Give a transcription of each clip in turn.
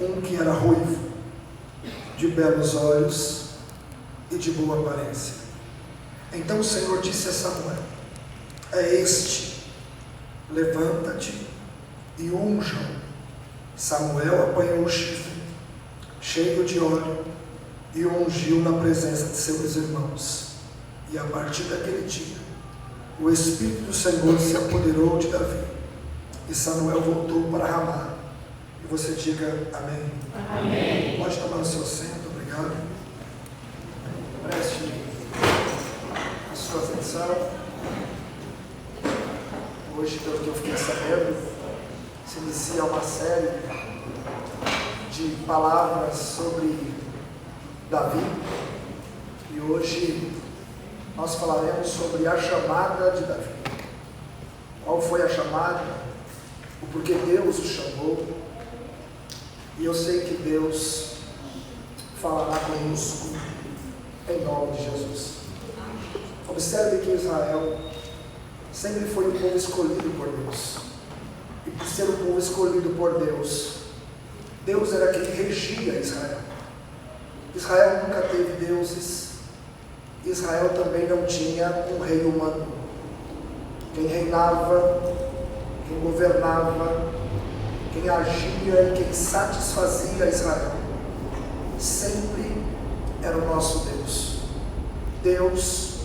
um que era ruivo, de belos olhos e de boa aparência. Então o Senhor disse a Samuel: é este, levanta-te e unja-o. Samuel apanhou o chifre, cheio de óleo, e o ungiu na presença de seus irmãos. E a partir daquele dia, o Espírito do Senhor se apoderou de Davi, e Samuel voltou para Ramá. E você diga amém. Amém. Pode tomar o seu assento, obrigado. Preste a sua atenção. Hoje, pelo que eu fiquei sabendo, se inicia uma série de palavras sobre Davi. E hoje nós falaremos sobre a chamada de Davi. Qual foi a chamada? O porquê Deus o chamou. E eu sei que Deus falará conosco em nome de Jesus. Observe que Israel sempre foi um povo escolhido por Deus. E por ser um povo escolhido por Deus, Deus era quem regia Israel. Israel nunca teve deuses. Israel também não tinha um rei humano. Quem reinava, quem governava, quem agia e quem satisfazia Israel sempre era o nosso Deus. Deus,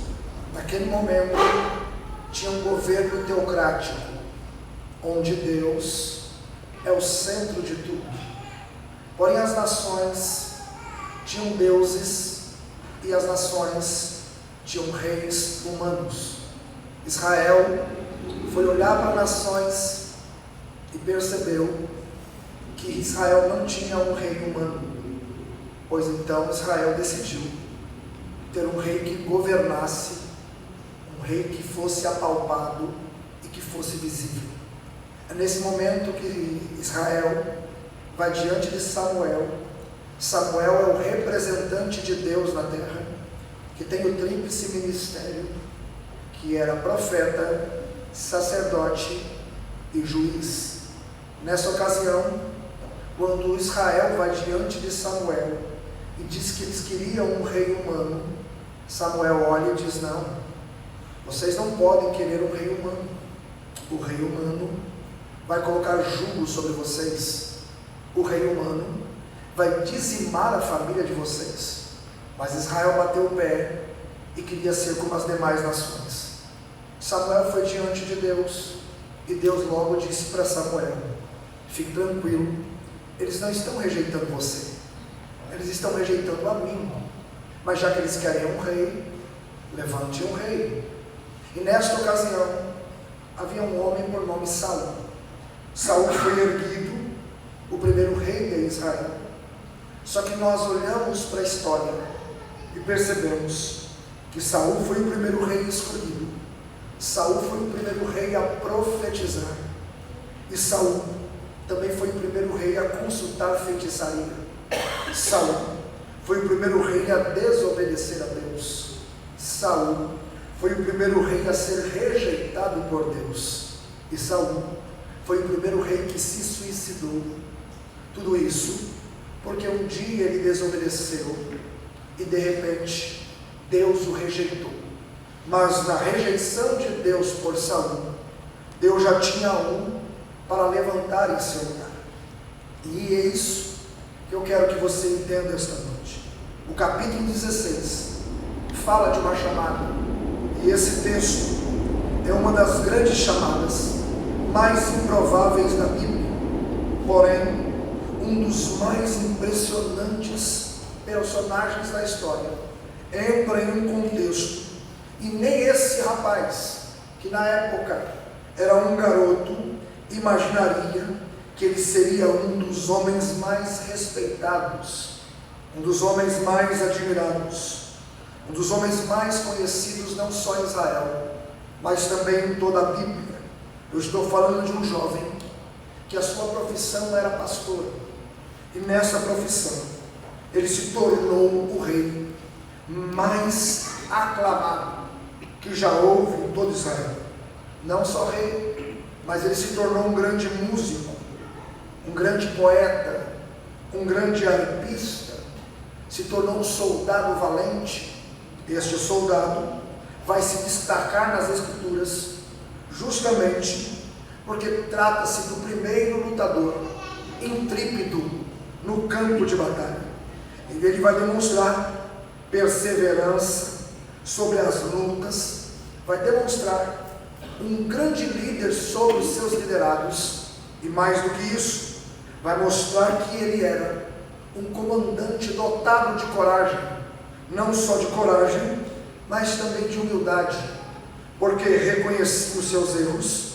naquele momento, tinha um governo teocrático, onde Deus é o centro de tudo. Porém, as nações tinham deuses e as nações tinham reis humanos. Israel foi olhar para nações e percebeu que Israel não tinha um rei humano. Pois então Israel decidiu ter um rei que governasse, um rei que fosse apalpado e que fosse visível. É nesse momento que Israel vai diante de Samuel. Samuel é o representante de Deus na terra, que tem o tríplice ministério, que era profeta, sacerdote e juiz. Nessa ocasião, quando Israel vai diante de Samuel e diz que eles queriam um rei humano, Samuel olha e diz: não, vocês não podem querer um rei humano. O rei humano vai colocar jugo sobre vocês. O rei humano vai dizimar a família de vocês. Mas Israel bateu o pé e queria ser como as demais nações. Samuel foi diante de Deus e Deus logo disse para Samuel: fique tranquilo, eles não estão rejeitando você, eles estão rejeitando a mim. Mas já que eles querem um rei, levante um rei. E nesta ocasião havia um homem por nome Saul. Saul foi erguido, o primeiro rei de Israel. Só que nós olhamos para a história e percebemos que Saul foi o primeiro rei escolhido. Saul foi o primeiro rei a profetizar. E Saul também foi o primeiro rei a consultar feitiçaria. Saul foi o primeiro rei a desobedecer a Deus. Saul foi o primeiro rei a ser rejeitado por Deus. E Saul foi o primeiro rei que se suicidou. Tudo isso porque um dia ele desobedeceu e de repente Deus o rejeitou. Mas na rejeição de Deus por Saul, Deus já tinha um para levantar em seu lugar. E é isso que eu quero que você entenda esta noite. O capítulo 16 fala de uma chamada, e esse texto é uma das grandes chamadas mais improváveis da Bíblia, porém um dos mais impressionantes personagens da história entra em um contexto, e nem esse rapaz, que na época era um garoto, imaginaria que ele seria um dos homens mais respeitados, um dos homens mais admirados, um dos homens mais conhecidos não só em Israel, mas também em toda a Bíblia. Eu estou falando de um jovem que a sua profissão era pastor, e nessa profissão ele se tornou o rei mais aclamado que já houve em todo Israel. Não só rei, mas ele se tornou um grande músico, um grande poeta, um grande arpista, se tornou um soldado valente. Este soldado vai se destacar nas Escrituras justamente porque trata-se do primeiro lutador intrépido no campo de batalha. E ele vai demonstrar perseverança sobre as lutas, vai demonstrar um grande líder sobre os seus liderados, e mais do que isso, vai mostrar que ele era um comandante dotado de coragem, não só de coragem, mas também de humildade, porque reconhecia os seus erros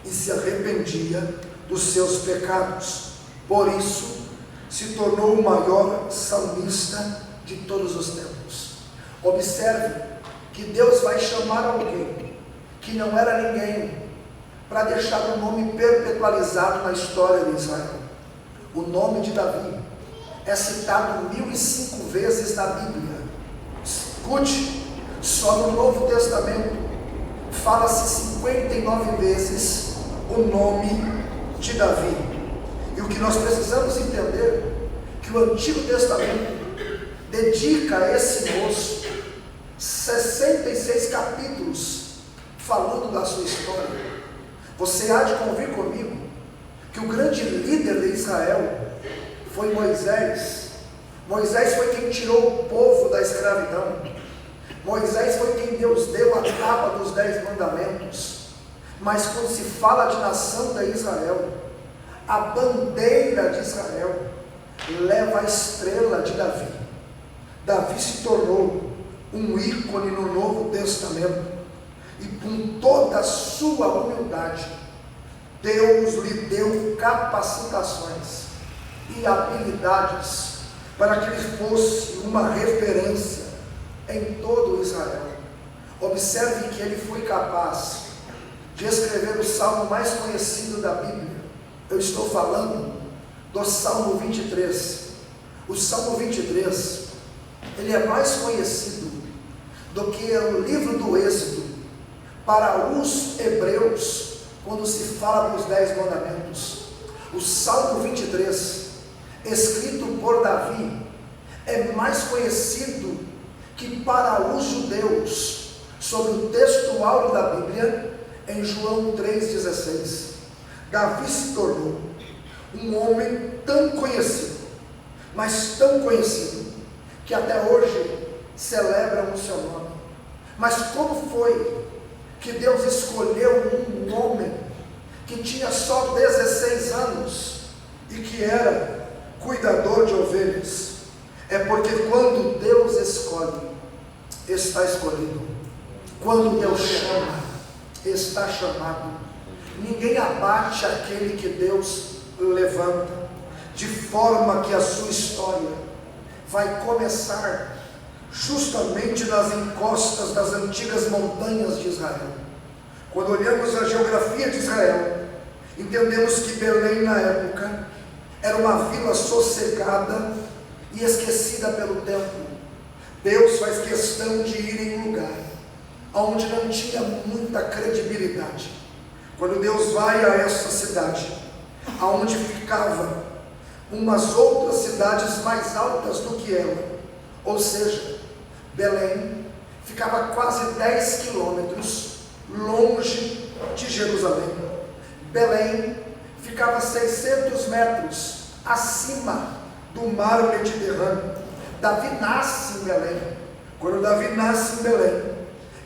e se arrependia dos seus pecados. Por isso, se tornou o maior salmista de todos os tempos. Observe que Deus vai chamar alguém que não era ninguém para deixar o nome perpetualizado na história de Israel. O nome de Davi é citado 1005 vezes na Bíblia. Escute, só no Novo Testamento fala-se 59 vezes o nome de Davi. E o que nós precisamos entender, que o Antigo Testamento dedica a esse moço 66 capítulos falando da sua história. Você há de convir comigo que o grande líder de Israel foi Moisés. Moisés foi quem tirou o povo da escravidão. Moisés foi quem Deus deu a tábua dos 10 mandamentos. Mas quando se fala de nação de Israel, a bandeira de Israel leva a estrela de Davi. Davi se tornou um ícone no Novo Testamento, e com toda a sua humildade, Deus lhe deu capacitações e habilidades para que ele fosse uma referência em todo Israel. Observe que ele foi capaz de escrever o salmo mais conhecido da Bíblia. Eu estou falando do Salmo 23. O Salmo 23, ele é mais conhecido do que o livro do Êxodo para os hebreus, quando se fala dos 10 mandamentos. O Salmo 23, escrito por Davi, é mais conhecido que para os judeus, sobre o texto áureo da Bíblia, em João 3,16. Davi se tornou um homem tão conhecido, mas tão conhecido, que até hoje celebram o seu nome. Mas como foi que Deus escolheu um homem que tinha só 16 anos e que era cuidador de ovelhas? É porque quando Deus escolhe, está escolhido. Quando Deus chama, está chamado. Ninguém abate aquele que Deus levanta, de forma que a sua história vai começar justamente nas encostas das antigas montanhas de Israel. Quando olhamos a geografia de Israel, entendemos que Belém na época era uma vila sossegada e esquecida pelo tempo. Deus faz questão de ir em um lugar onde não tinha muita credibilidade. Quando Deus vai a essa cidade, aonde ficava umas outras cidades mais altas do que ela, ou seja, Belém ficava quase 10 quilômetros longe de Jerusalém. Belém ficava 600 metros acima do mar Mediterrâneo. Davi nasce em Belém. Quando Davi nasce em Belém,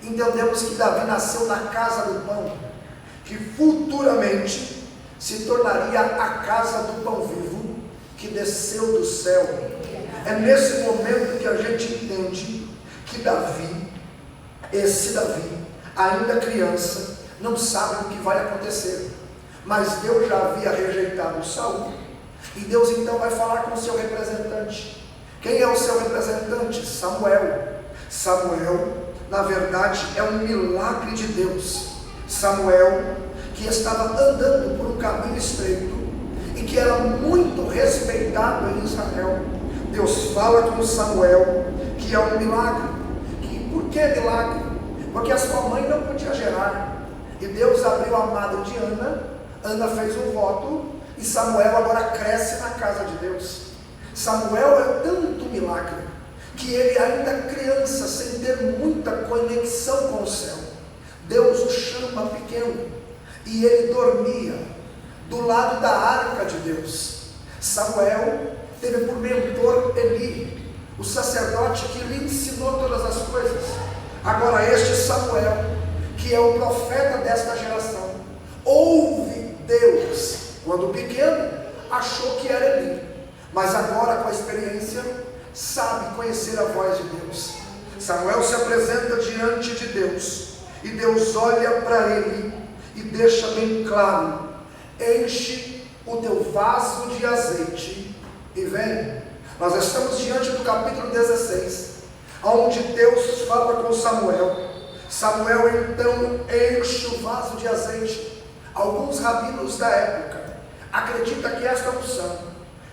entendemos que Davi nasceu na casa do pão, que futuramente se tornaria a casa do pão vivo, que desceu do céu. É nesse momento que a gente entende que Davi, esse Davi, ainda criança, não sabe o que vai acontecer, mas Deus já havia rejeitado Saul, e Deus então vai falar com o seu representante. Quem é o seu representante? Samuel. Samuel, na verdade, é um milagre de Deus. Samuel, que estava andando por um caminho estreito, e que era muito respeitado em Israel. Deus fala com Samuel, que é um milagre. Por que milagre? Porque a sua mãe não podia gerar, e Deus abriu a madre de Ana. Ana fez um voto, e Samuel agora cresce na casa de Deus. Samuel é tanto milagre, que ele ainda criança, sem ter muita conexão com o céu, Deus o chama pequeno, e ele dormia do lado da arca de Deus. Samuel teve por mentor Eli, o sacerdote que lhe ensinou todas as coisas. Agora este Samuel, que é o profeta desta geração, ouve Deus. Quando pequeno, achou que era Eli, mas agora com a experiência, sabe conhecer a voz de Deus. Samuel se apresenta diante de Deus, e Deus olha para ele e deixa bem claro: enche o teu vaso de azeite e vem. Nós estamos diante do capítulo 16, onde Deus fala com Samuel. Samuel então enche o vaso de azeite. Alguns rabinos da época acreditam que esta unção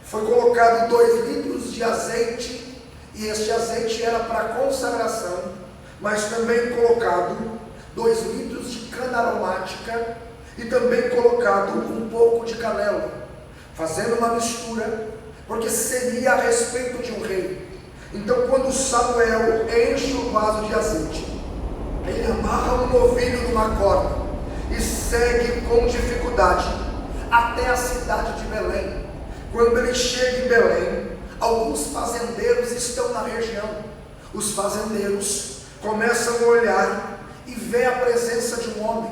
foi colocado 2 litros de azeite, e este azeite era para consagração, mas também colocado 2 litros de cana aromática, e também colocado um pouco de canela, fazendo uma mistura, porque seria a respeito de um rei. Então, quando Samuel enche o vaso de azeite, ele amarra um novilho numa corda e segue com dificuldade até a cidade de Belém. Quando ele chega em Belém, alguns fazendeiros estão na região. Os fazendeiros começam a olhar e ver a presença de um homem.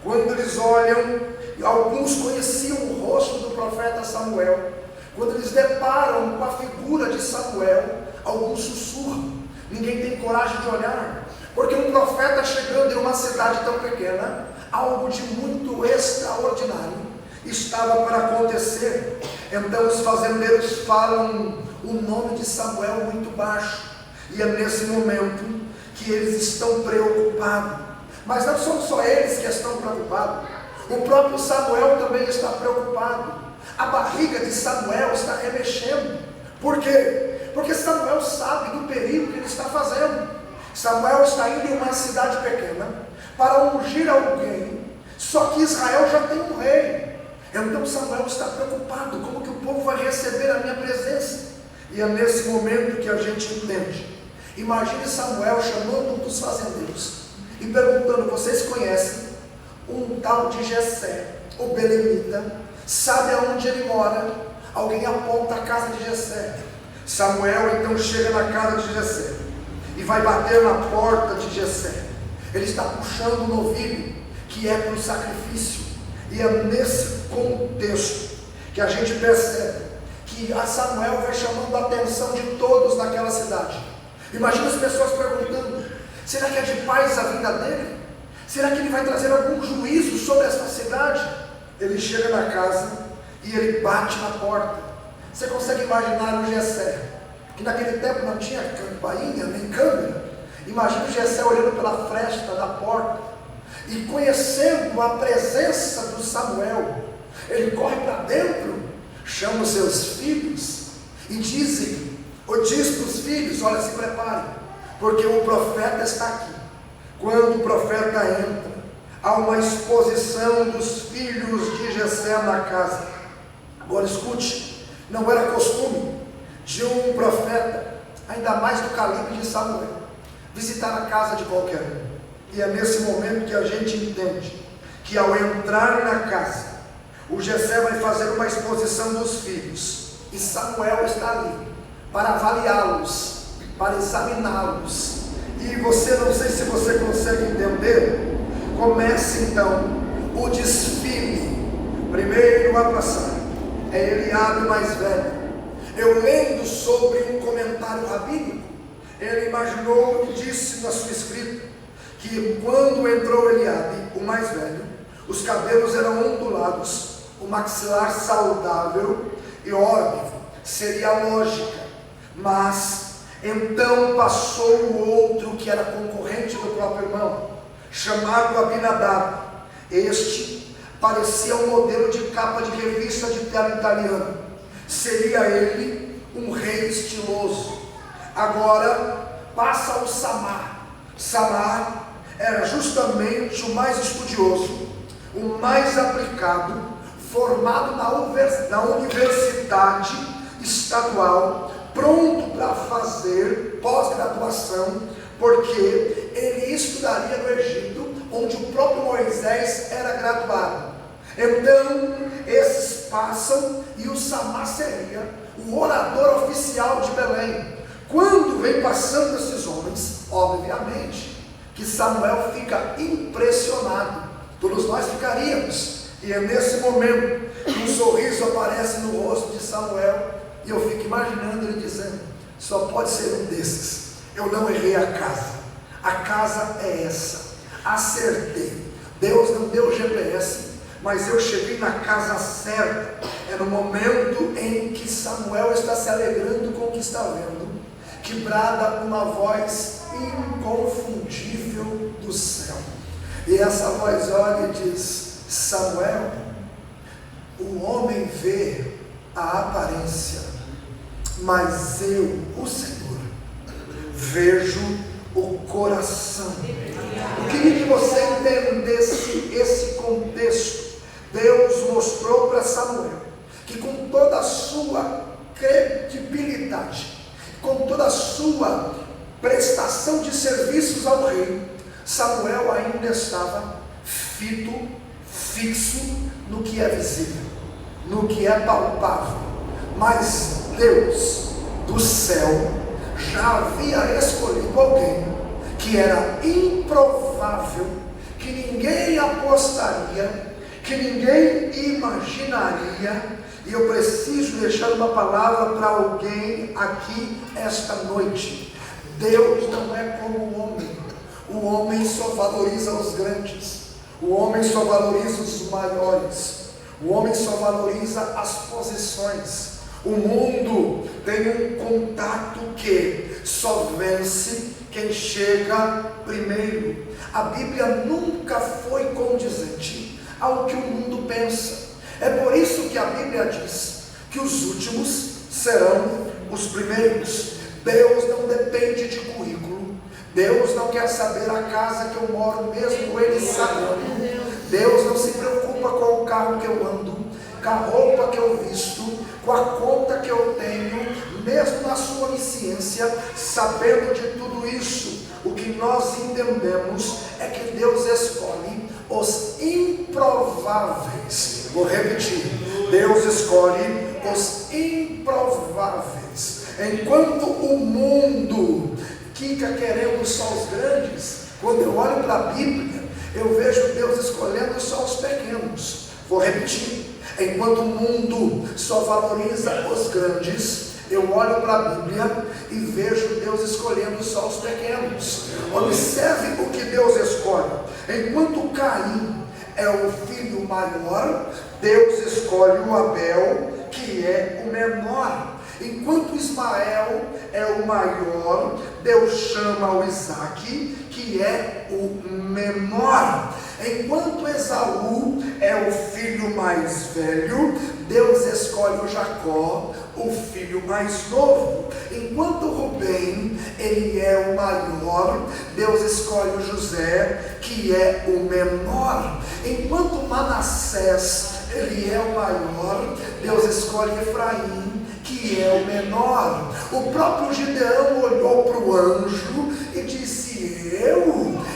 Quando eles olham, alguns conheciam o rosto do profeta Samuel. Quando eles deparam com a figura de Samuel, alguns sussurram. Ninguém tem coragem de olhar, porque um profeta chegando em uma cidade tão pequena, algo de muito extraordinário estava para acontecer. Então os fazendeiros falam o nome de Samuel muito baixo, e é nesse momento que eles estão preocupados. Mas não são só eles que estão preocupados, o próprio Samuel também está preocupado. A barriga de Samuel está remexendo. Por quê? Porque Samuel sabe do perigo que ele está fazendo. Samuel está indo em uma cidade pequena para ungir alguém, só que Israel já tem um rei. Então Samuel está preocupado: como que o povo vai receber a minha presença? E é nesse momento que a gente entende. Imagine Samuel chamando um dos fazendeiros e perguntando: vocês conhecem um tal de Jessé, o belemita? Sabe aonde ele mora? Alguém aponta a casa de Jessé. Samuel então chega na casa de Jessé e vai bater na porta de Jessé. Ele está puxando o novilho que é para o sacrifício. E é nesse contexto que a gente percebe que a Samuel vai chamando a atenção de todos naquela cidade. Imagina as pessoas perguntando: será que é de paz a vinda dele? Será que ele vai trazer algum juízo sobre essa cidade? Ele chega na casa e ele bate na porta. Você consegue imaginar o Jessé, que naquele tempo não tinha campainha nem câmera? Imagina o Jessé olhando pela fresta da porta e conhecendo a presença do Samuel. Ele corre para dentro, chama os seus filhos e diz para os filhos: olha, se preparem, porque o profeta está aqui. Quando o profeta entra, há uma exposição dos filhos de Jessé na casa. Agora escute, não era costume de um profeta, ainda mais do calibre de Samuel, visitar a casa de qualquer um. E é nesse momento que a gente entende que ao entrar na casa, o Jessé vai fazer uma exposição dos filhos, e Samuel está ali para avaliá-los, para examiná-los. E você, não sei se você consegue entender, começa então o desfile. Primeiro a passar é Eliabe mais velho. Eu lendo sobre um comentário rabínico, ele imaginou e disse na sua escrita que quando entrou Eliabe, o mais velho, os cabelos eram ondulados, o maxilar saudável e óbvio, seria a lógica. Mas então passou o outro que era concorrente do próprio irmão, chamado Abinadab. Este parecia um modelo de capa de revista de tela italiana. Seria ele um rei estiloso. Agora passa o Samar. Samar era justamente o mais estudioso, o mais aplicado, formado na universidade estadual, pronto para fazer pós-graduação, porque ele estudaria no Egito, onde o próprio Moisés era graduado. Então, esses passam e o Samá seria o orador oficial de Belém. Quando vem passando esses homens, obviamente que Samuel fica impressionado. Todos nós ficaríamos. E é nesse momento que um sorriso aparece no rosto de Samuel, e eu fico imaginando ele dizendo: só pode ser um desses. Eu não errei a casa é essa, acertei. Deus não deu GPS, mas eu cheguei na casa certa. É no momento em que Samuel está se alegrando com o que está vendo, que brada uma voz inconfundível do céu. E essa voz olha e diz: Samuel, o homem vê a aparência, mas eu, o Senhor, vejo o coração. Eu queria que você entendesse esse contexto. Deus mostrou para Samuel que com toda a sua credibilidade, com toda a sua prestação de serviços ao rei, Samuel ainda estava fixo no que é visível, no que é palpável. Mas Deus do céu já havia escolhido alguém que era improvável, que ninguém apostaria, que ninguém imaginaria. E eu preciso deixar uma palavra para alguém aqui esta noite. Deus não é como o homem. O homem só valoriza os grandes, o homem só valoriza os maiores, o homem só valoriza as posições. O mundo tem um contato que só vence quem chega primeiro. A Bíblia nunca foi condizente ao que o mundo pensa. É por isso que a Bíblia diz que os últimos serão os primeiros. Deus não depende de currículo. Deus não quer saber a casa que eu moro, mesmo ele sabendo. Deus não se preocupa com o carro que eu ando, com a roupa que eu visto, com a conta que eu tenho, mesmo na sua onisciência, sabendo de tudo isso. O que nós entendemos é que Deus escolhe os improváveis. Vou repetir: Deus escolhe os improváveis. Enquanto o mundo fica querendo só os grandes, quando eu olho para a Bíblia, eu vejo Deus escolhendo só os pequenos. Vou repetir: enquanto o mundo só valoriza os grandes, eu olho para a Bíblia e vejo Deus escolhendo só os pequenos. Observe o que Deus escolhe. Enquanto Caim é o filho maior, Deus escolhe o Abel, que é o menor. Enquanto Ismael é o maior, Deus chama o Isaque, que é o menor. Enquanto Esaú é o filho mais velho, Deus escolhe o Jacó, o filho mais novo. Enquanto Rubem, ele é o maior, Deus escolhe o José, que é o menor. Enquanto Manassés, ele é o maior, Deus escolhe Efraim, que é o menor. O próprio Gideão olhou para o anjo e disse: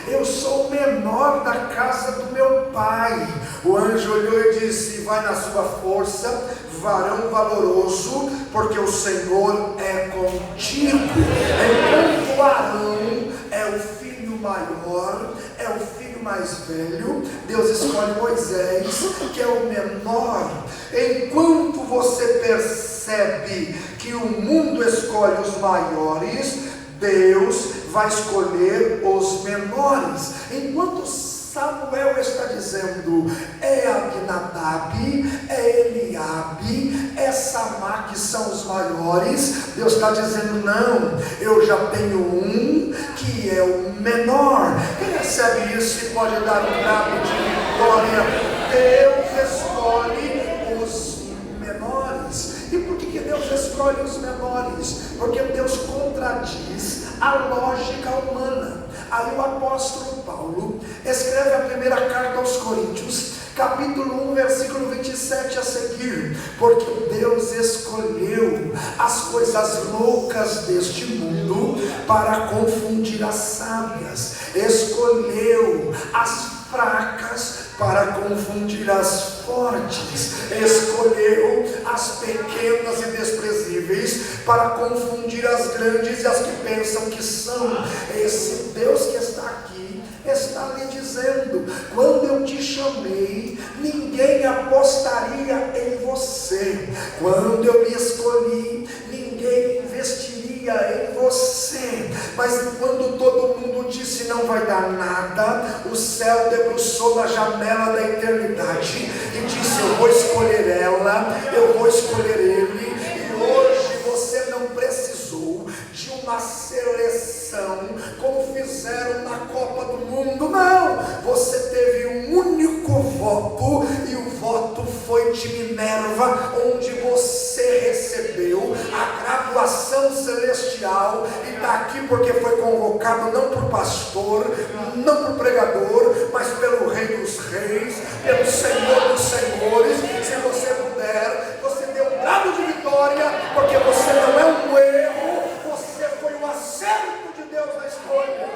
eu sou o menor da casa do meu pai. O anjo olhou e disse: vai na sua força, varão valoroso, porque o Senhor é contigo. Enquanto Arão é o filho maior, é o filho mais velho, Deus escolhe Moisés, que é o menor. Enquanto você percebe que o mundo escolhe os maiores, Deus vai escolher os menores. Enquanto Samuel está dizendo: é Abinadab, é Eliabe, é Samá, que são os maiores, Deus está dizendo: não, eu já tenho um que é o menor. Quem recebe isso e pode dar um brado de vitória? Deus escolhe os menores. E por que Deus escolhe os menores? Porque Deus contradiz a lógica humana. Aí o apóstolo Paulo escreve a primeira carta aos Coríntios, capítulo 1, versículo 27 a seguir: porque Deus escolheu as coisas loucas deste mundo para confundir as sábias, escolheu as fracas para confundir as fortes, escolheu as pequenas e desprezíveis para confundir as grandes e as que pensam que são. Esse Deus que está aqui está lhe dizendo: quando eu te chamei, ninguém apostaria em você. Quando eu lhe escolhi, ninguém investiria em você. Mas quando todo mundo disse não vai dar nada, o céu debruçou na janela da eternidade e disse: eu vou escolher ela, eu vou escolher ele. E hoje você não precisou de uma seleção como fizeram na Copa do Mundo, não. Você teve um único voto, e o voto foi de Minerva, onde você recebeu a graduação celestial e está aqui porque foi convocado não por pastor, não por pregador, mas pelo Rei dos Reis, pelo Senhor dos Senhores. Se você puder, você deu um grado de vitória, porque você não é um erro, você foi um acerto de Deus na escolha.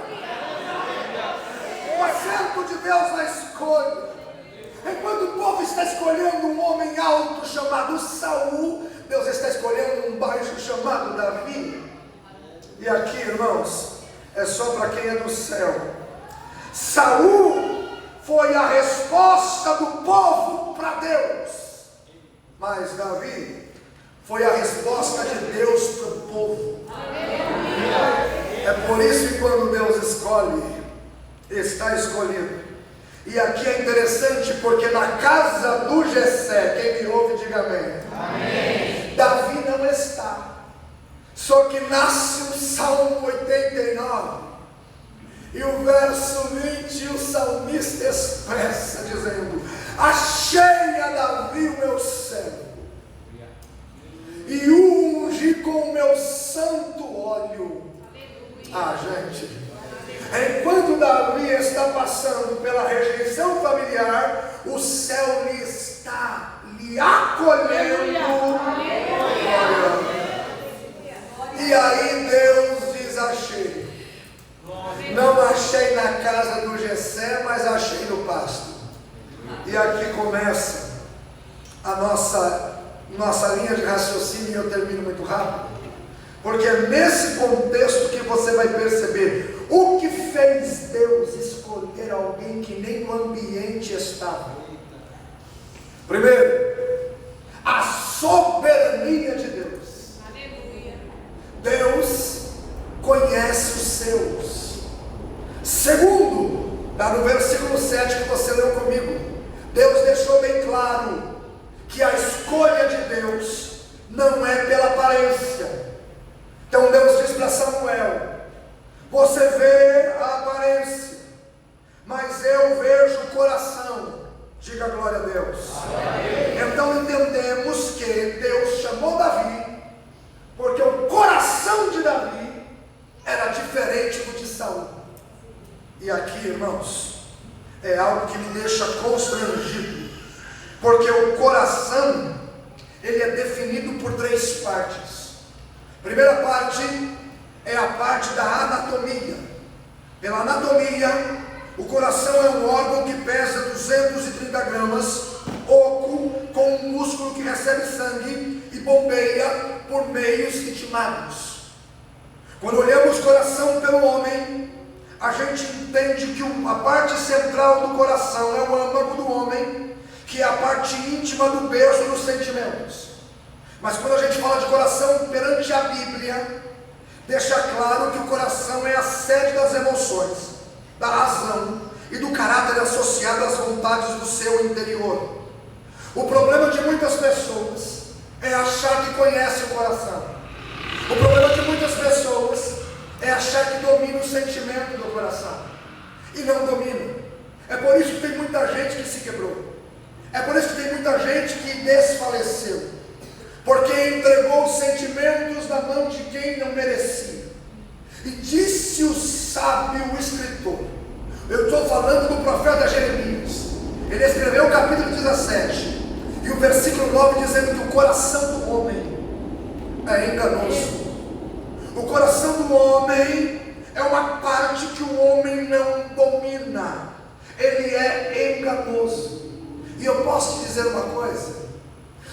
O acerto de Deus na escolha. Enquanto o povo está escolhendo um homem alto chamado Saul, Deus está escolhendo um baixo chamado Davi. E aqui, irmãos, é só para quem é do céu. Saul foi a resposta do povo para Deus, mas Davi foi a resposta de Deus para o povo. É por isso que quando Deus escolhe, está escolhido. E aqui é interessante porque na casa do Jessé, quem me ouve diga amém. Amém. Davi não está. Só que nasce o Salmo 89. E o verso 20, o salmista expressa dizendo: achei a Davi o meu servo, e o ungi com o meu santo óleo. Ah, gente, enquanto Davi está passando pela rejeição familiar, o céu lhe está lhe acolhendo. E aí Deus diz: achei. Não achei na casa do Jessé, mas achei no pasto. E aqui começa a nossa linha de raciocínio, e eu termino muito rápido, porque é nesse contexto que você vai perceber o que fez Deus escolher alguém que nem no ambiente estava. Primeiro, a soberania de Deus. Deus conhece os seus. Segundo, lá no versículo 7 que você leu comigo, Deus deixou bem claro que a escolha de Deus não é pela aparência. Então Deus diz para Samuel: você vê a aparência, mas eu vejo o coração. Diga glória a Deus. Amém. Então entendemos que Deus chamou Davi porque o coração de Davi era diferente do de Saul. E aqui, irmãos, é algo que me deixa constrangido, porque o coração, ele é definido por três partes. Primeira parte é a parte da anatomia. Pela anatomia, o coração é um órgão que pesa 230 gramas, oco, com um músculo que recebe sangue e bombeia por meios ritmados. Quando olhamos o coração pelo homem, a gente entende que a parte central do coração é o âmago do homem, que é a parte íntima do berço dos sentimentos. Mas quando a gente fala de coração perante a Bíblia, deixa claro que o coração é a sede das emoções, da razão e do caráter associado às vontades do seu interior. O problema de muitas pessoas é achar que conhece o coração. O problema de muitas pessoas é achar que domina o sentimento do coração, e não domina. É por isso que tem muita gente que se quebrou. É por isso que tem muita gente que desfaleceu, porque entregou os sentimentos na mão de quem não merecia. E disse o sábio escritor, eu estou falando do profeta Jeremias, Ele escreveu o capítulo 17 e o versículo 9 dizendo que o coração do homem é enganoso. O coração do homem é uma parte que o homem não domina. Ele é enganoso. E eu posso te dizer uma coisa: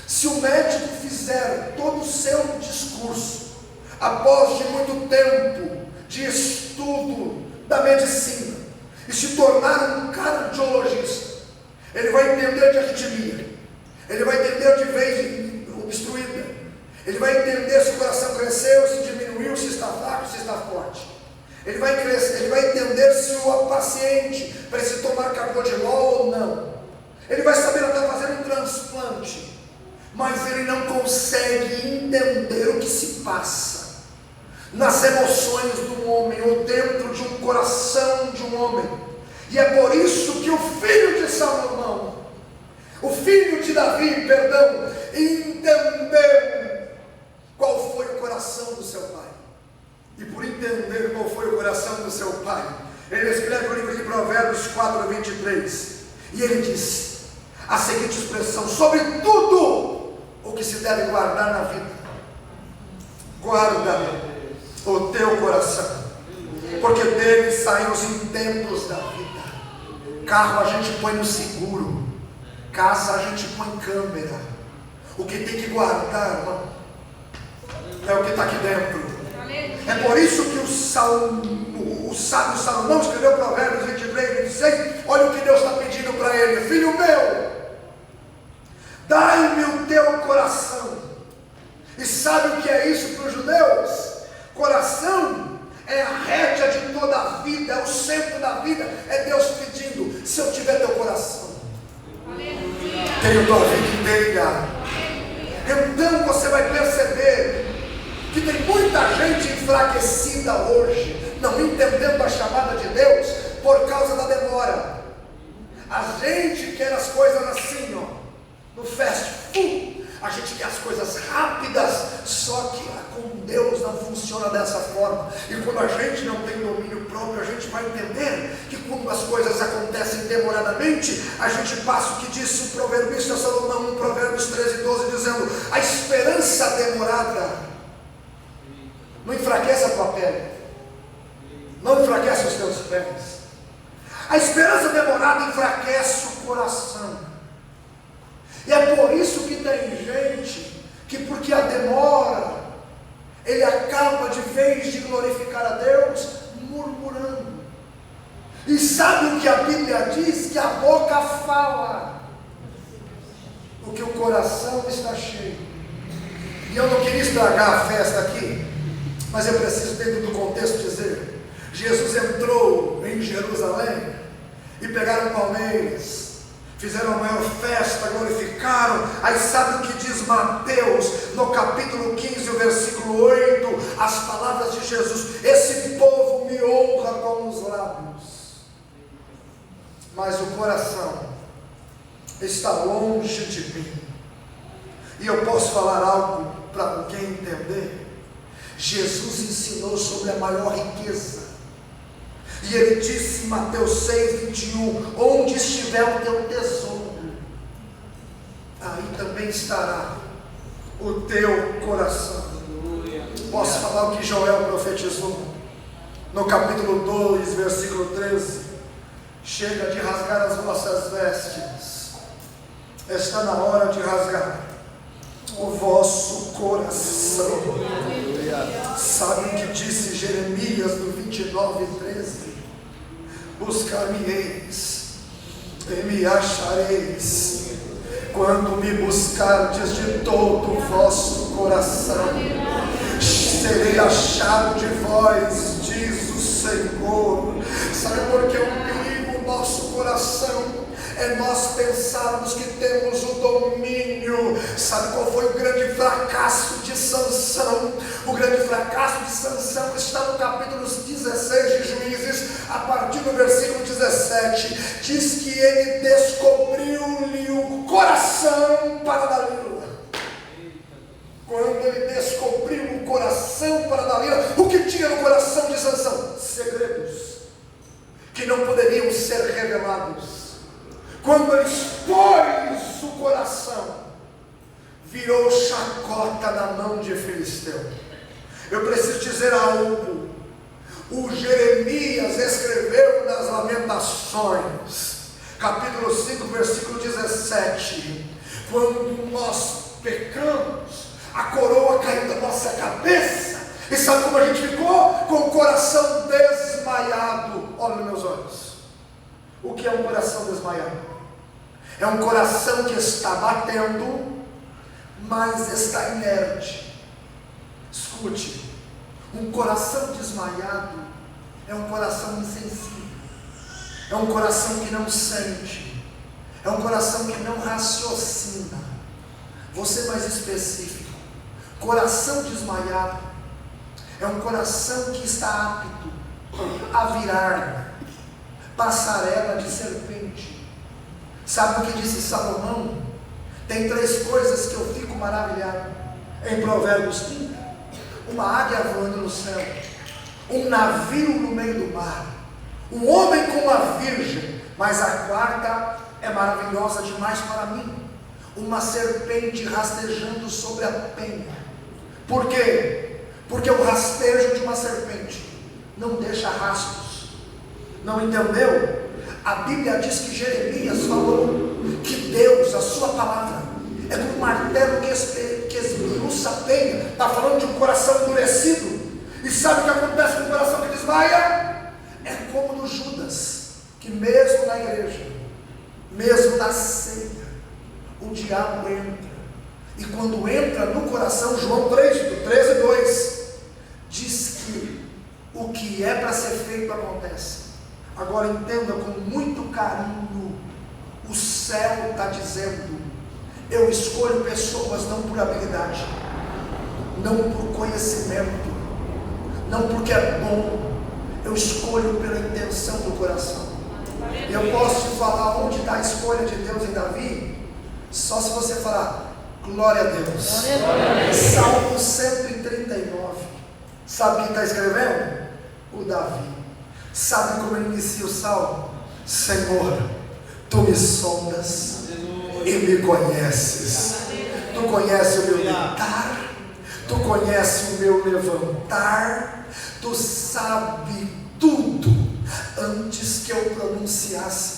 se o médico fizer todo o seu discurso, após de muito tempo de estudo da medicina, e se tornar um cardiologista, ele vai entender de arritmia, ele vai entender de veia obstruída, ele vai entender se o coração cresceu, se diminuiu, se está fraco, se está forte. Ele vai entender se o paciente precisa tomar carbolidol ou não. Ele vai saber até fazer um transplante, mas ele não consegue entender o que se passa nas emoções do homem, ou dentro de um coração de um homem. E é por isso que o filho de Salomão, o filho de Davi, perdão, entendeu qual foi o coração do seu pai. E por entender qual foi o coração do seu pai, ele escreve o livro de Provérbios 4:23, e ele diz a seguinte expressão: sobre tudo o que se deve guardar na vida, guarda o teu coração, porque dele saem os intentos da vida. Carro a gente põe no seguro, casa a gente põe câmera. O que tem que guardar, irmão, é o que está aqui dentro. É por isso que o sábio Salomão escreveu Provérbios 23:26. Olha o que Deus está pedindo para ele: filho meu, dai-me o teu coração. E sabe o que é isso para os judeus? Coração é a rédea de toda a vida, é o centro da vida. É Deus pedindo: se eu tiver teu coração, tenho tua vida inteira. Então você vai perceber que tem muita gente enfraquecida hoje, não entendendo a chamada de Deus, por causa da demora. A gente quer as coisas assim, ó, no fast food. A gente quer as coisas rápidas, só que com Deus não funciona dessa forma. E quando a gente não tem domínio próprio, a gente vai entender que quando as coisas acontecem demoradamente, a gente passa o que disse o proverbista Salomão em Provérbios 13:12, dizendo: a esperança demorada não enfraquece a tua pele, não enfraquece os teus pés. A esperança demorada enfraquece o coração. E é por isso que tem gente que, porque a demora, ele acaba de vez de glorificar a Deus, murmurando. E sabe o que a Bíblia diz? Que a boca fala o que o coração está cheio. E eu não queria estragar a festa aqui, mas eu preciso, dentro do contexto, dizer: Jesus entrou em Jerusalém e pegaram palmeiras, fizeram a maior festa, glorificaram. Aí sabe o que diz Mateus, no capítulo 15, o versículo 8, as palavras de Jesus: esse povo me honra com os lábios, mas o coração está longe de mim. E eu posso falar algo para alguém entender. Jesus ensinou sobre a maior riqueza, e ele disse em Mateus 6:21, onde estiver o teu tesouro, aí também estará o teu coração. Posso falar o que Joel profetizou no capítulo 2, versículo 13: chega de rasgar as vossas vestes, está na hora de rasgar o vosso coração. Sabe o que disse Jeremias no 29:13? Buscar-me-eis e me achareis, quando me buscardes de todo o vosso coração. Serei achado de vós, diz o Senhor. Sabe por que é um perigo o nosso coração? É nós pensarmos que temos o domínio. Sabe qual foi o grande fracasso de Sansão? O grande fracasso de Sansão está no capítulo 16 de Juízes, a partir do versículo 17. Diz que ele descobriu-lhe o coração para Dalila. Quando ele descobriu o coração para Dalila, o que tinha no coração de Sansão? Segredos que não poderiam ser revelados. quando ele expôs o coração, virou chacota na mão de Filisteu. Eu preciso dizer algo. O Jeremias escreveu nas Lamentações, capítulo 5, versículo 17: quando nós pecamos, a coroa caiu da nossa cabeça, e sabe como a gente ficou? Com o coração desmaiado. Olha nos meus olhos. O que é um coração desmaiado? É um coração que está batendo, mas está inerte. Escute, um coração desmaiado é um coração insensível, é um coração que não sente, é um coração que não raciocina. Vou ser mais específico. Coração desmaiado é um coração que está apto a virar passarela de serpente. Sabe o que disse Salomão? Tem 3 coisas que eu fico maravilhado em Provérbios 30: uma águia voando no céu, um navio no meio do mar, um homem com uma virgem, mas a quarta é maravilhosa demais para mim: uma serpente rastejando sobre a penha. Por quê? Porque o rastejo de uma serpente não deixa rastros. Não entendeu? A Bíblia diz que Jeremias falou que Deus, a sua palavra, é como um martelo que esmiuça a penha. Está falando de um coração endurecido. E sabe o que acontece com o coração que desmaia? É como no Judas, que mesmo na igreja, mesmo na ceia, o diabo entra. E quando entra no coração, João 13:2, diz que o que é para ser feito acontece. Agora entenda com muito carinho. O céu está dizendo: eu escolho pessoas não por habilidade, não por conhecimento, não porque é bom. Eu escolho pela intenção do coração. Eu posso te falar onde está a escolha de Deus em Davi? Só se você falar glória a Deus. Salmo 139. Sabe quem está escrevendo? O Davi. Sabe como ele inicia o salmo? Senhor, tu me sondas e me conheces. Tu conheces o meu deitar, tu conheces o meu levantar, tu sabe tudo antes que eu pronunciasse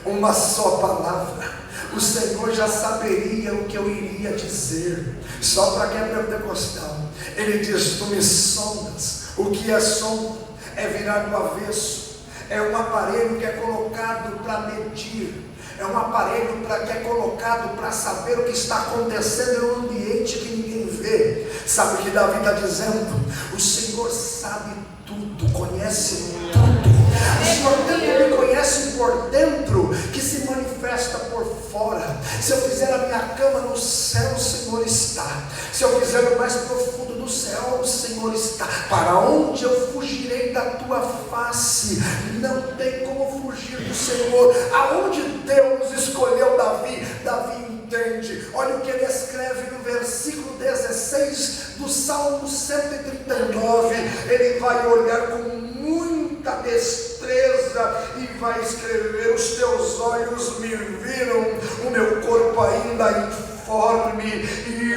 uma só palavra. O Senhor já saberia o que eu iria dizer. Só para quem é pentecostal, ele diz: tu me sondas. O que é sonda? É virar do avesso. É um aparelho que é colocado para medir, é um aparelho que é colocado para saber o que está acontecendo em um ambiente que ninguém vê. Sabe o que Davi está dizendo? O Senhor sabe tudo, conhece tudo. O Senhor tanto me conhece por dentro que se manifesta por fora. Se eu fizer a minha cama no céu, o Senhor está. Se eu fizer o mais profundo do céu, o Senhor está. Para onde eu fugirei da tua face? Não tem como fugir do Senhor. Aonde Deus escolheu Davi, Davi entende. Olha o que ele escreve no versículo 16 do Salmo 139. Ele vai olhar com muita destreza e vai escrever: os teus olhos me viram, o meu corpo ainda informe, e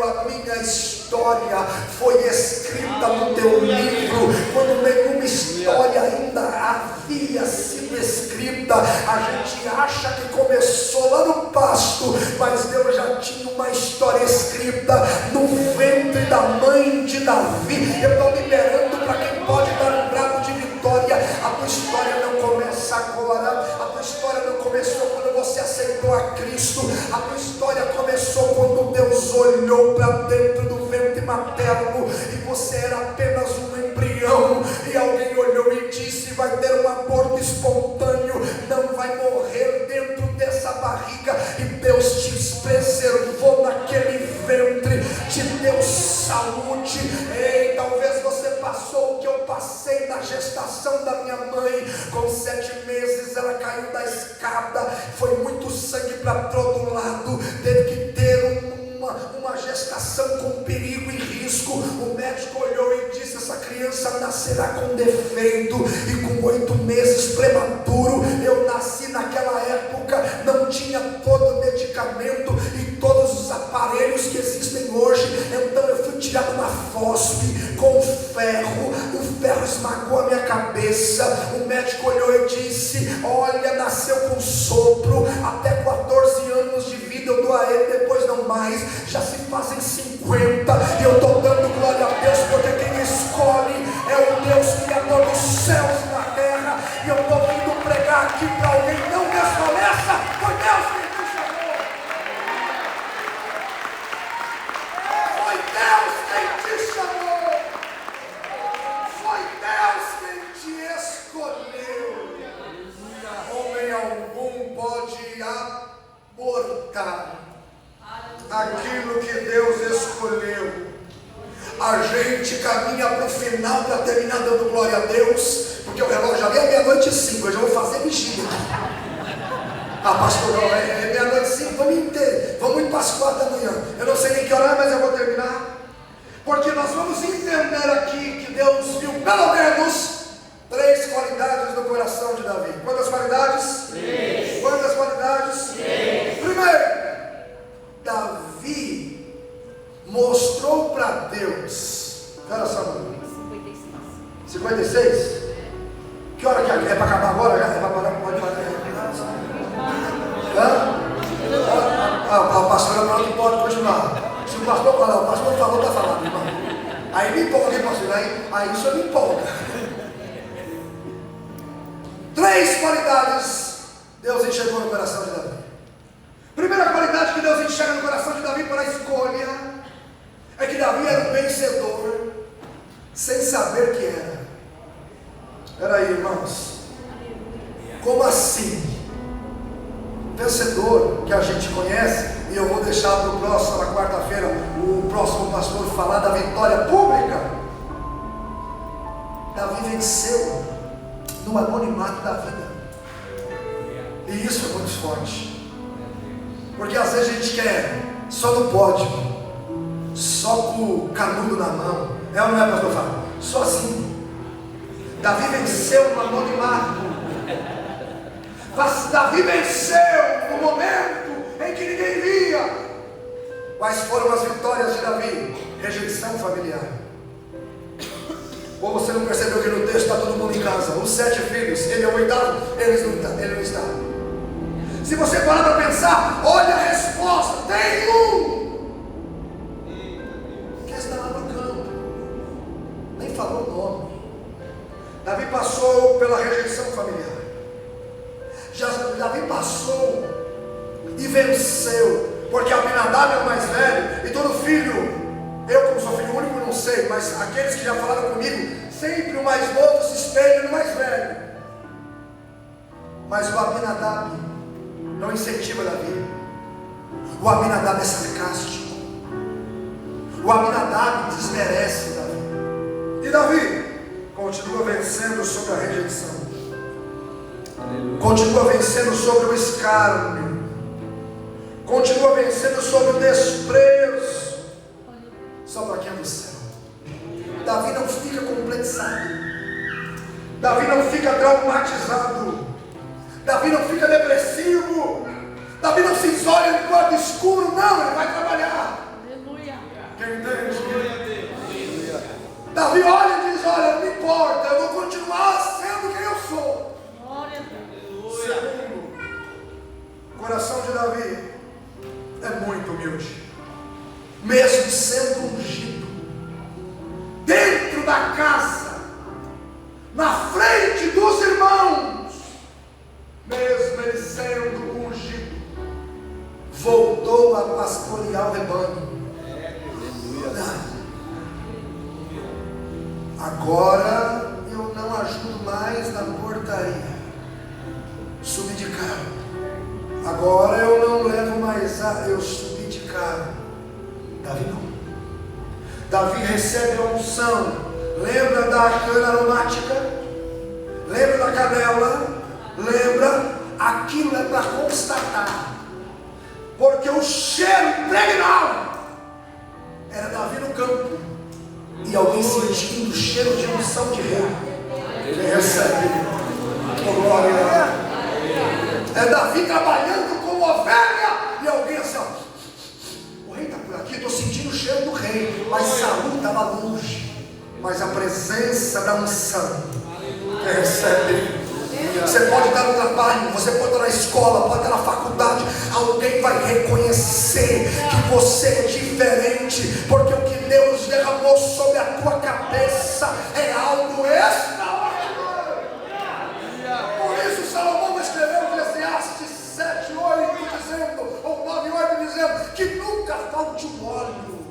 a minha história foi escrita no teu livro, quando nenhuma história ainda havia sido escrita. A gente acha que começou lá no pasto, mas Deus já tinha uma história escrita no ventre da mãe de Davi. Eu estou liberando para quem pode dar um brado de vitória. A tua história não começa agora, a tua história não começou quando você aceitou a Cristo, a tua história começou quando Deus olhou para dentro do ventre materno e você era apenas um embrião, e alguém olhou e disse: vai ter um aborto espontâneo, não vai morrer dentro dessa barriga. E Deus te preservou naquele ventre, te deu saúde. Ei, talvez você passou o que eu passei na gestação da minha mãe. Com 7 meses ela caiu da escada, foi muito sangue para todo lado, teve que ter uma gestação com perigo e risco. O médico olhou e disse: essa criança nascerá com defeito, e com 8 meses prematuro. Eu nasci naquela época, não tinha todo o medicamento e todos os aparelhos que existem hoje. Então eu fui tirado na fósfide com ferro, o ferro esmagou a minha cabeça. O médico olhou e disse: olha, nasceu com sopro, até 14 anos de vida eu dou a ele, depois não mais. Já se fazem 50, e eu estou dando glória a Deus, porque quem escolhe é o Deus Criador dos céus e da terra. E eu estou vindo pregar aqui para alguém: não desfaleça, foi Deus quem te chamou, foi Deus quem te chamou, foi Deus quem te escolheu. Homem algum pode abortar aquilo que Deus escolheu. A gente caminha para o final para terminar dando glória a Deus, porque o relógio já é 00:05, eu já vou fazer vigília. Pastor, é 00:05, vamos ir para as 4 da manhã. Eu não sei nem que hora é, mas eu vou terminar, porque nós vamos entender aqui que Deus viu pelo menos 3 qualidades no coração de Davi. Quantas qualidades? 3. Quantas qualidades? 3. Primeiro, Davi mostrou para Deus. Que hora são? 56. Que hora que é para acabar agora? Já? É para parar? Pode parar? A pastora falou que pode continuar. Se o pastor falar, o pastor falou, está falando, irmão. Aí me empolga, pastor. Aí isso me empolga. 3 qualidades Deus enxergou no coração de Davi. Primeira qualidade que Deus enxerga no coração de Davi para a escolha é que Davi era um vencedor sem saber que era. Espera aí, irmãos. Como assim? Vencedor que a gente conhece, e eu vou deixar para o próximo, na quarta-feira, o próximo pastor falar da vitória pública. Davi venceu no anonimato da vida, e isso é muito forte. Porque às vezes a gente quer só no pódio, só com o canudo na mão. É ou não é, pastor Fábio? Só assim. Davi venceu no anonimato. Davi venceu no momento em que ninguém via. Quais foram as vitórias de Davi? Rejeição familiar. Ou você não percebeu que no texto está todo mundo em casa? Os 7 filhos, ele é o 8º, ele não está. Se você parar para pensar, olha a resposta: tem um que está lá no campo, nem falou o nome. Davi passou pela rejeição familiar. Davi passou e venceu, porque Abinadab é o mais velho, e todo filho, eu como sou filho único não sei, mas aqueles que já falaram comigo, sempre o mais novo se espelha no mais velho. Mas o Abinadab não incentiva Davi. O Abinadab é sarcástico. O Abinadab desmerece Davi. E Davi continua vencendo sobre a rejeição. Continua vencendo sobre o escárnio. Continua vencendo sobre o desprezo. Só para quem é do céu. Davi não fica complexado. Davi não fica traumatizado. Davi não fica depressivo. Davi não se isola no quarto escuro. Não, ele vai trabalhar. Aleluia. Quem entende? Davi olha e diz: olha, não me importa, eu vou continuar sendo quem eu sou. Glória a Deus. Segundo, o coração de Davi é muito humilde. Mesmo sendo ungido, dentro da casa, na frente dos irmãos, mesmo ele sendo ungido, voltou a pastorear o rebanho. Agora eu não ajudo mais na portaria, subi de carro. Agora eu não levo mais eu subi de carro. Davi não. Davi recebe a unção. Lembra da cana aromática? Lembra da canela? Lembra? Aquilo é para constatar, porque o cheiro impregnou. Era Davi no campo. e alguém sentindo o cheiro de unção de rei. Ele recebe. Oh, glória. É Davi trabalhando como ovelha e alguém assim, ó, o rei está por aqui, estou sentindo o cheiro do rei. Mas Saul estava longe. Mas a presença da unção recebe. Você pode estar no trabalho, você pode estar na escola, pode estar na faculdade. Alguém vai reconhecer que você é diferente, porque o que Deus derramou sobre a tua cabeça é algo extraordinário. Por isso Salomão escreveu em Eclesiastes 7:8 dizendo, ou 9:8 dizendo, que nunca falte um óleo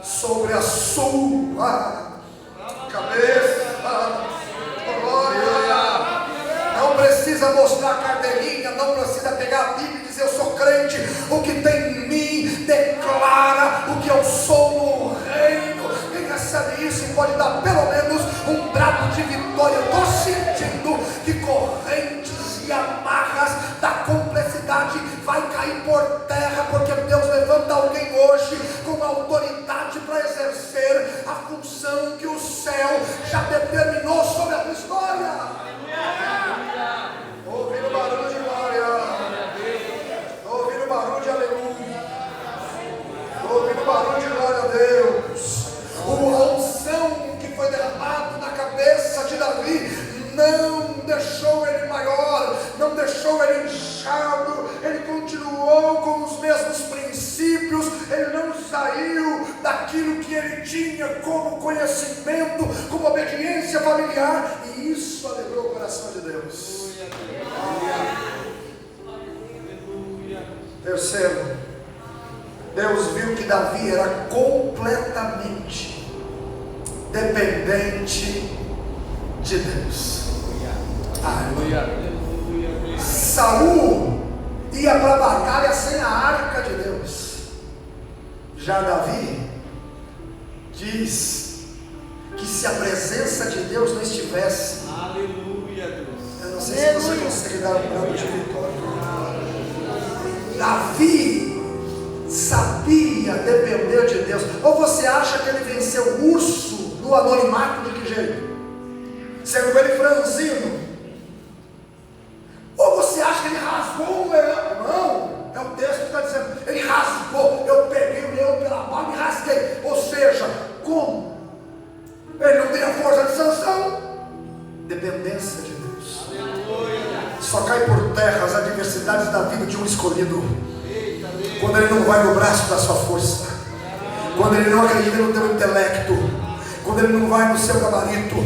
sobre a sua cabeça. Glória. Não precisa mostrar a carteirinha, não precisa pegar a Bíblia e dizer eu sou crente. O que tem em mim declara o que eu sou no reino. Quem recebe isso e pode dar pelo menos um brado de vitória. Eu estou sentindo que correntes e amarras da complexidade vai cair por terra, porque Deus levanta alguém hoje com autoridade para exercer a função que o céu já determinou sobre a tua história. Ouvindo o barulho de glória, ouvindo o barulho de aleluia, ouvindo o barulho de glória a Deus. A unção que foi derramado na cabeça de Davi não deixou ele maior, não deixou ele inchado, ele continuou com os mesmos princípios, ele não saiu daquilo que ele tinha como conhecimento, como obediência familiar, e isso alegrou o coração de Deus. Terceiro, Deus viu que Davi era completamente dependente de Deus. Saul ia para a batalha sem a arca de Deus. Já Davi diz que se a presença de Deus não estivesse, eu não sei se você consegue dar um brado de vitória. Davi sabia depender de Deus. Ou você acha que ele venceu o urso no anonimato de que jeito? Sendo ele franzino? Ou você acha que ele rasgou um leão? Não, é o texto que está dizendo, ele rasgou, eu peguei o leão pela mão e rasguei. Ou seja, como? Ele não tem a força de Sansão? Dependência de Deus. Só cai por terra as adversidades da vida de um escolhido quando ele não vai no braço da sua força, quando ele não acredita no teu intelecto, quando ele não vai no seu gabarito,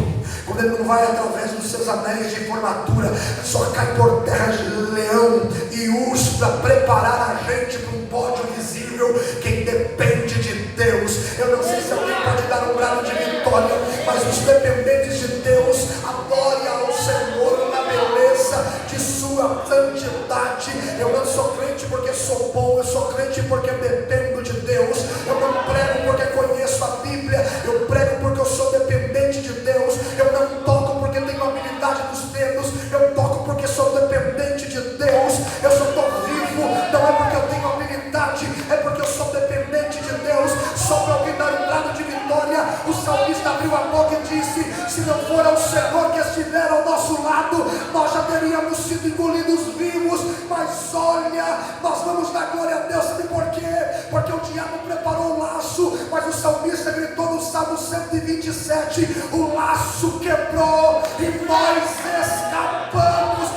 quando ele não vai através dos seus anéis de formatura. Só cai por terra de leão e urso para preparar a gente para um pódio visível. Quem depende de Deus, eu não sei se alguém pode dar um brado de vitória, mas os dependentes de Deus, adore ao Senhor na beleza de sua santidade. Eu não sou crente porque sou bom, eu sou crente porque dependo de Deus. Eu não prego porque conheço a Bíblia, eu prego porque eu sou dependente de Deus. Eu não toco porque tenho habilidade dos dedos, eu toco porque sou dependente de Deus. Eu só estou vivo, não é porque eu tenho habilidade, é porque eu sou dependente de Deus. Só para alguém dar um brado de vitória, o salmista abriu a boca e disse: se não for o Senhor que estiver ao nosso lado, nós já teríamos sido engolidos vivos. Mas olha, nós vamos dar glória a Deus. Sabe por quê? Porque o diabo preparou o laço, mas o salmista gritou no Salmo 127: o laço quebrou e nós escapamos.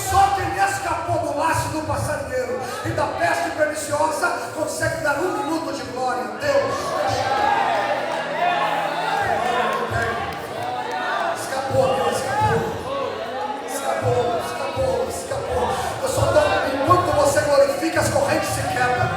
Só quem escapou do laço do passarinheiro e da peste perniciosa consegue dar 1 minuto de glória a Deus. Escapou, Deus, escapou. Eu só estou, enquanto você glorifica, as correntes se quebram.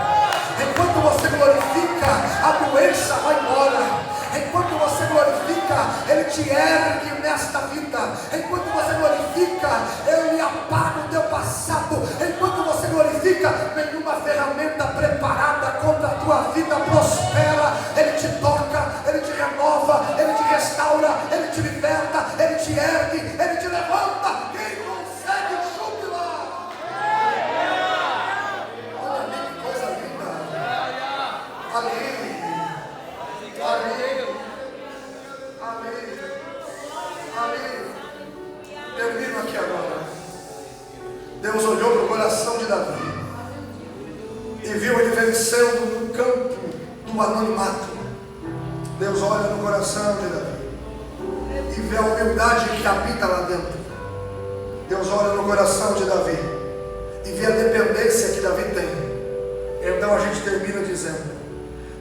Enquanto você glorifica, a doença vai embora. Enquanto você glorifica, Ele te ergue nesta vida. Enquanto você glorifica, Ele apaga o teu passado. Enquanto você glorifica, nenhuma ferramenta preparada contra a tua vida prospera. Ele te toca, Ele te renova, Ele te restaura, Ele te liberta, Ele te ergue, Ele te levanta. Quem consegue jubilar? Olha que coisa linda. Ali. aqui agora. Deus olhou para o coração de Davi e viu ele vencendo no campo do anonimato. Deus olha no coração de Davi e vê a humildade que habita lá dentro. Deus olha no coração de Davi e vê a dependência que Davi tem. Então a gente termina dizendo: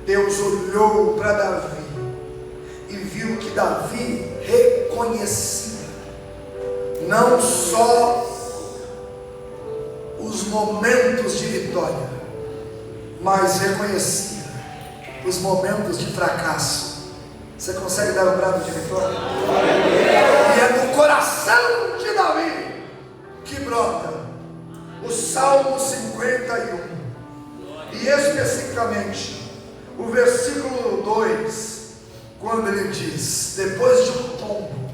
Deus olhou para Davi e viu que Davi reconhecia não só os momentos de vitória, mas reconhecia os momentos de fracasso. Você consegue dar um brado de vitória? E é no coração de Davi que brota o Salmo 51, e especificamente o versículo 2, quando ele diz, depois de um tombo,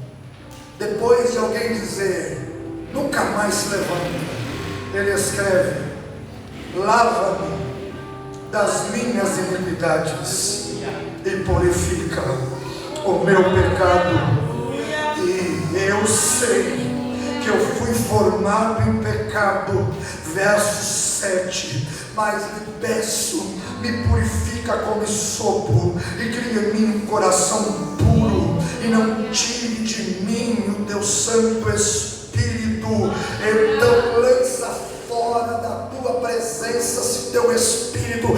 depois de alguém dizer, nunca mais se levanta, ele escreve: lava-me das minhas iniquidades e purifica o meu pecado. E eu sei que eu fui formado em pecado. Verso 7: mas lhe peço, me purifica com sopo e cria em mim um coração puro, e não tire de mim o teu Santo Espírito. Então lança fora da tua presença se teu Espírito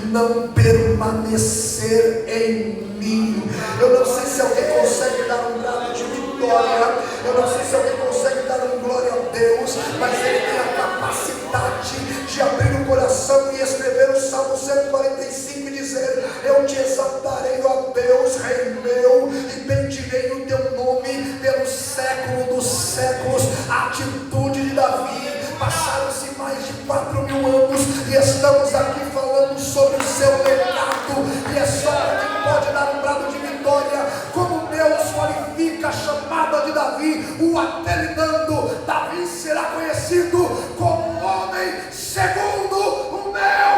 não permanecer em mim. Eu não sei se alguém consegue dar um brado de vitória, eu não sei se alguém consegue dar um glória a Deus, mas ele tem a capacidade de abrir o coração e escrever o Salmo 145 e dizer: eu te exaltarei, ó Deus, Rei meu, e bendirei o teu nome pelo século dos séculos. A atitude de Davi, passaram-se mais de 4.000 anos e estamos aqui falando sobre o seu legado, e é só quem pode dar um brado de vitória, como Deus qualifica a chamada de Davi, o apelidando: Davi será conhecido como um homem segundo o meu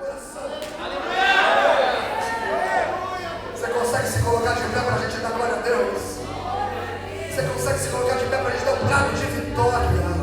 coração. Você consegue se colocar de pé para a gente dar glória a Deus? Você consegue se colocar de pé para a gente dar um brado de vitória?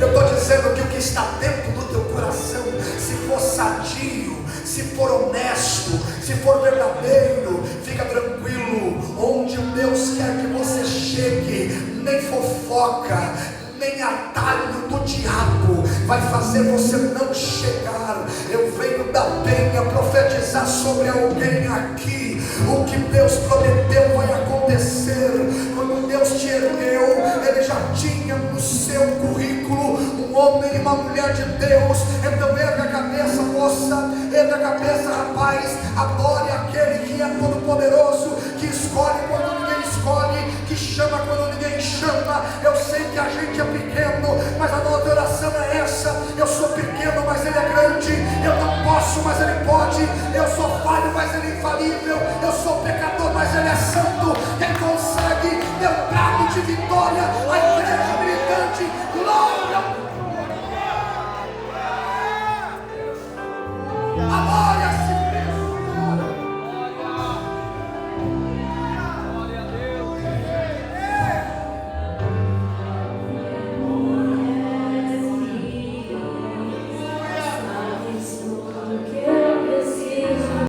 Eu estou dizendo que o que está dentro do teu coração, se for sadio, se for honesto, se for verdadeiro, fica tranquilo. Onde o Deus quer que você chegue, nem fofoca, nem atalho do diabo vai fazer você não chegar. Eu venho da penha profetizar sobre alguém aqui: o que Deus prometeu vai acontecer. Quando Deus te ergueu, Ele já tinha no seu currículo um homem e uma mulher de Deus. Então erga a cabeça, moça, erga a cabeça, rapaz, adore aquele que é todo poderoso, que escolhe quando ninguém escolhe, que chama quando ninguém chama. Eu sei que a gente é pequeno, mas a nossa oração é essa: eu sou pequeno, mas Ele é grande. Eu não posso, mas Ele pode. Eu sou falho, mas Ele é infalível. Eu sou pecador, mas Ele é santo. Quem consegue ter um brado de vitória? A igreja militante